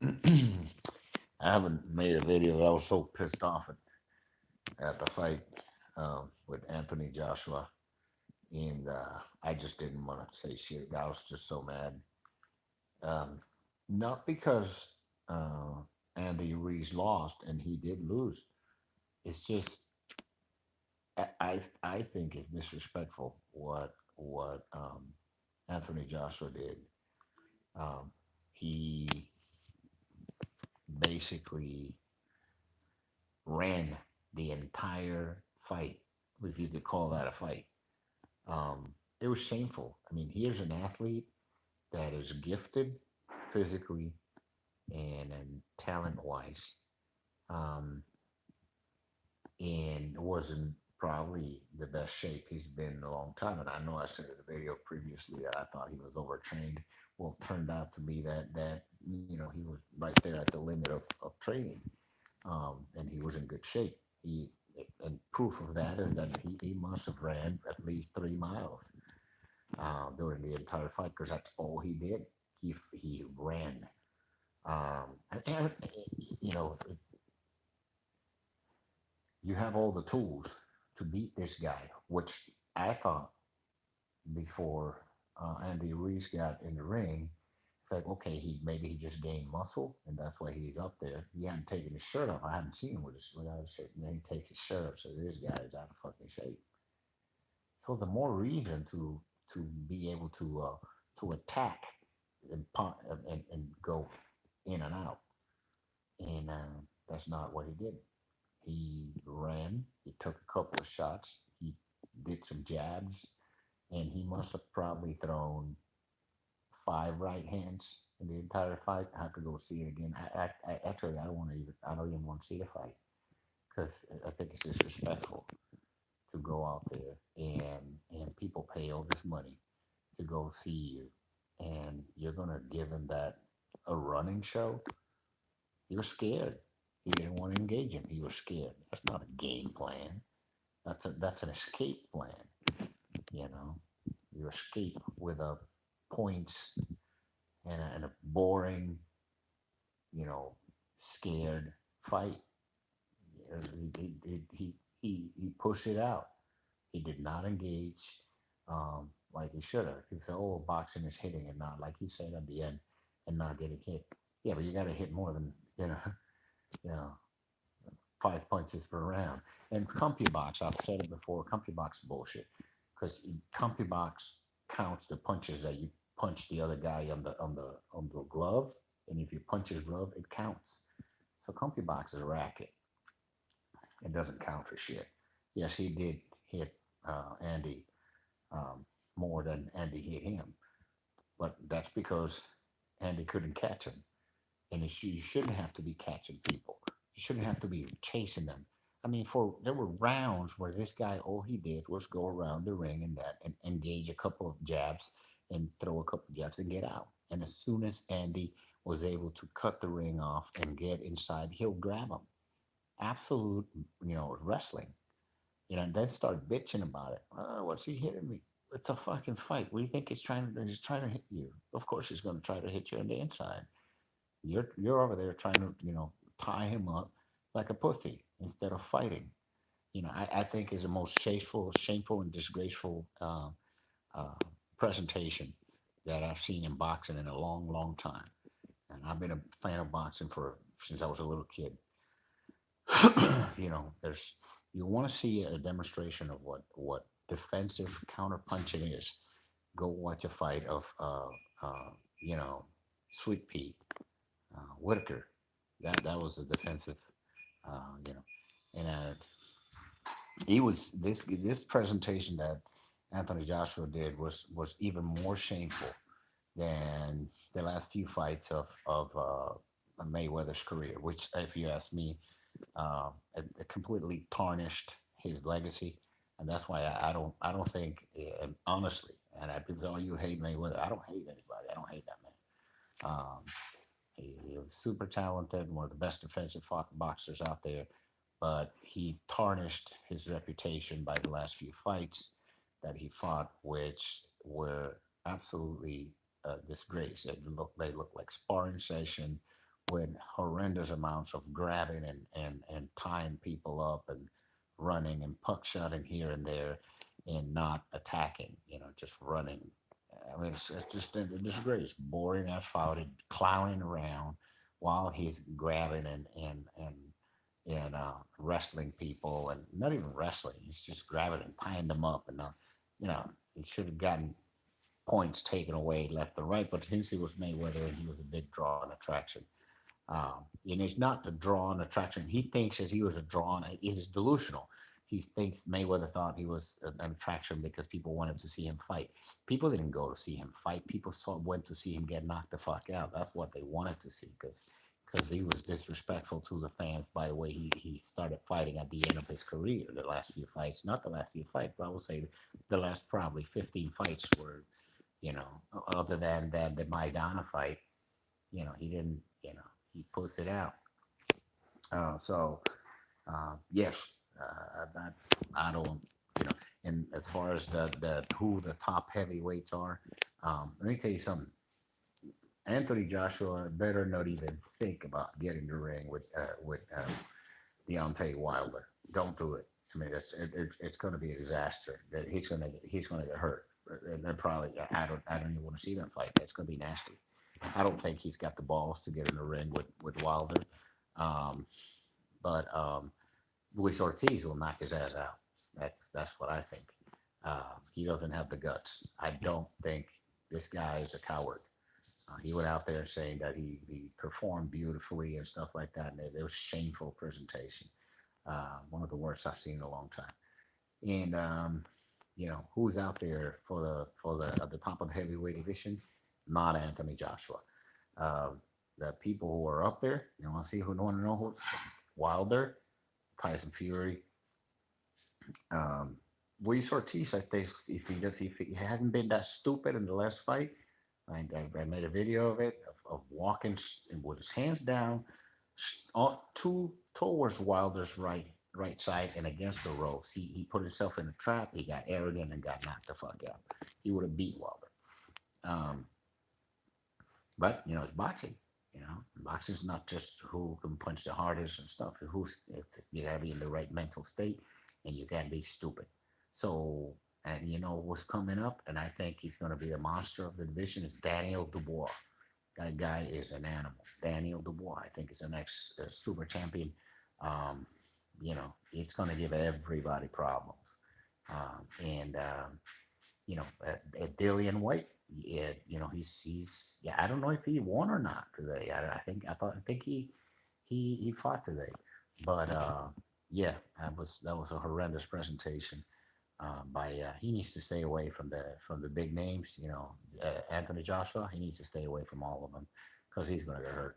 I haven't made a video. I was so pissed off at the fight with Anthony Joshua, and I just didn't want to say shit. I was just so mad. Um, Not because uh, Andy Ruiz lost, and he did lose. It's just I think it's disrespectful what Anthony Joshua did. Um, he basically ran the entire fight, if you could call that a fight. It was shameful. I mean, here's an athlete that is gifted physically and talent wise, um, and wasn't probably the best shape he's been in a long time. And I know I said in the video previously that I thought he was overtrained. Well, it turned out to be that he was right there at the limit of training, and he was in good shape. He and proof of that is that he must have ran at least 3 miles during the entire fight because that's all he did. He ran. And you have all the tools to beat this guy, which I thought before Andy Ruiz got in the ring. It's like, okay, he just gained muscle, and that's why he's up there. He hadn't taken his shirt off. I haven't seen him without his shirt. And then he takes his shirt off, so this guy is out of fucking shape. So the more reason to be able to attack and go in and out, and that's not what he did. He ran. He took a couple of shots. He did some jabs, and he must have probably thrown 5 right hands in the entire fight. I have to go see it again. I actually I don't want to even I don't even want to see the fight because I think it's disrespectful to go out there and people pay all this money to go see you, and you're gonna give him that a running show. He was scared. He didn't want to engage him. He was scared. That's not a game plan. That's an escape plan. You know, you escape with a points and a boring, scared fight. He pushed it out. He did not engage like he should have. He said, "Oh, boxing is hitting and not," like he said at the end, and not getting hit. Yeah, but you got to hit more than you know 5 punches per round. And CompuBox, I've said it before, CompuBox is bullshit because CompuBox counts the punches that you punch the other guy on the glove, and if you punch his glove, it counts. So CompuBox is a racket. It doesn't count for shit. Yes, he did hit Andy more than Andy hit him, but that's because Andy couldn't catch him. And you shouldn't have to be catching people. You shouldn't have to be chasing them. I mean, for there were rounds where this guy all he did was go around the ring and engage a couple of jabs and throw a couple of jabs and get out. And as soon as Andy was able to cut the ring off and get inside, he'll grab him. Absolute, wrestling. And then start bitching about it. Oh, what's he hitting me? It's a fucking fight. What do you think he's trying to do? He's trying to hit you. Of course, he's going to try to hit you on the inside. You're over there trying to tie him up like a pussy instead of fighting. I think is the most shameful and disgraceful uh, presentation that I've seen in boxing in a long, long time. And I've been a fan of boxing for since I was a little kid. There's you want to see a demonstration of what defensive counterpunching is. Go watch a fight of you know Sweet Pea Whitaker. That was a defensive, uh, you know, and he was this presentation that Anthony Joshua did was even more shameful than the last few fights of Mayweather's career, which, if you ask me, it completely tarnished his legacy, and that's why I don't think, honestly, and people say, "Oh, you hate Mayweather." I don't hate anybody. I don't hate that man. He was super talented, one of the best defensive boxers out there, but he tarnished his reputation by the last few fights that he fought, which were absolutely a disgrace. They looked like sparring session with horrendous amounts of grabbing and tying people up and running and puck shotting here and there and not attacking, just running. I mean, it's just a disgrace. Boring as fought, clowning around while he's grabbing and wrestling people, and not even wrestling. He's just grabbing and tying them up, and he should have gotten points taken away left and right. But since he was Mayweather and he was a big draw and attraction, and it's not the draw and attraction. He thinks as he was a draw, and it is delusional. He thinks Mayweather thought he was an attraction because people wanted to see him fight. People didn't go to see him fight. People went to see him get knocked the fuck out. That's what they wanted to see because he was disrespectful to the fans by the way he started fighting at the end of his career. The last few fights, not the last few fights, but I would say the last probably 15 fights were, other than the Maidana fight, he didn't, he puts it out. So yes, I don't, and as far as the who the top heavyweights are, let me tell you something. Anthony Joshua better not even think about getting the ring with Deontay Wilder. Don't do it. I mean, it's going to be a disaster. That he's gonna get hurt. And probably I don't even want to see that fight. It's going to be nasty. I don't think he's got the balls to get in the ring with Wilder. Um, but Luis Ortiz will knock his ass out. That's what I think. He doesn't have the guts. I don't think this guy is a coward. He went out there saying that he performed beautifully and stuff like that, and it was shameful presentation. One of the worst I've seen in a long time. And who's out there for the at the top of the heavyweight division? Not Anthony Joshua. Uh, the people who are up there, you want to see who want to know who? Wilder, Tyson Fury, um, Luis Ortiz. I think if he hasn't been that stupid in the last fight, I made a video of it of walking with his hands down, towards Wilder's right side and against the ropes. He put himself in a trap. He got arrogant and got knocked the fuck out. He would have beat Wilder. Um, but it's boxing. Boxing's not just who can punch the hardest and stuff. You gotta be in the right mental state, and you gotta be stupid. So, and what's coming up, and I think he's gonna be the monster of the division is Daniel Dubois. That guy is an animal. Daniel Dubois, I think, is the next super champion. Um, it's gonna give everybody problems. And Dillian White, yeah, he's yeah. I don't know if he won or not today. I think he fought today, but yeah, that was a horrendous presentation. He needs to stay away from the big names. Anthony Joshua, he needs to stay away from all of them because he's going to get hurt.